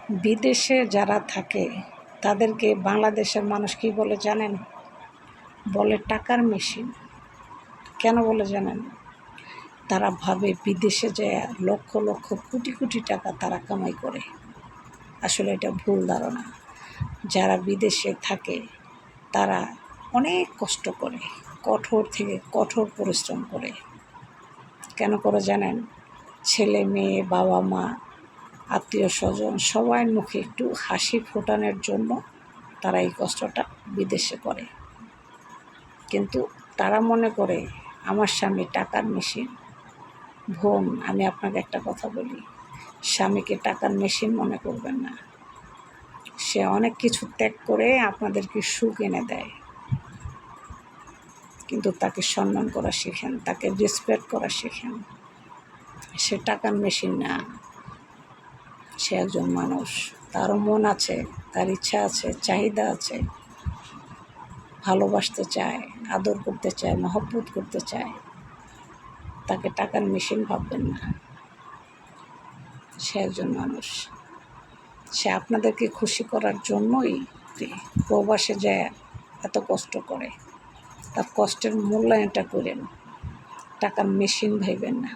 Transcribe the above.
বিদেশে যারা থাকে তাদেরকে বাংলাদেশের মানুষ কী বলে জানেন? বলে টাকার মেশিন। কেন বলে জানেন? তারা ভাবে বিদেশে যায় লক্ষ লক্ষ কোটি কোটি টাকা তারা কামাই করে। আসলে এটা ভুল ধারণা। যারা বিদেশে থাকে তারা অনেক কষ্ট করে, কঠোর থেকে কঠোর পরিশ্রম করে। কেন করে জানেন? ছেলে মেয়ে, বাবা মা, আত্মীয় স্বজন সবার মুখে একটু হাসি ফোটানোর জন্য তারা এই কষ্টটা বিদেশে করে। কিন্তু তারা মনে করে আমার স্বামী টাকার মেশিন। বোন, আমি আপনাকে একটা কথা বলি, স্বামীকে টাকার মেশিন মনে করবেন না। সে অনেক কিছু ত্যাগ করে আপনাদেরকে সুখ এনে দেয়, কিন্তু তাকে সম্মান করা শেখেন, তাকে রেসপেক্ট করা শেখেন। সে টাকার মেশিন না, সে একজন মানুষ। তারও মন আছে, তার ইচ্ছা আছে, চাহিদা আছে, ভালোবাসতে চায়, আদর করতে চায়, মহব্বত করতে চায়। তাকে টাকার মেশিন ভাববেন না। সে একজন মানুষ। সে আপনাদেরকে খুশি করার জন্যই প্রবাসে যায় এত কষ্ট করে। তার কষ্টের মূল্যায়নটা করেন, টাকার মেশিন ভাইবেন না।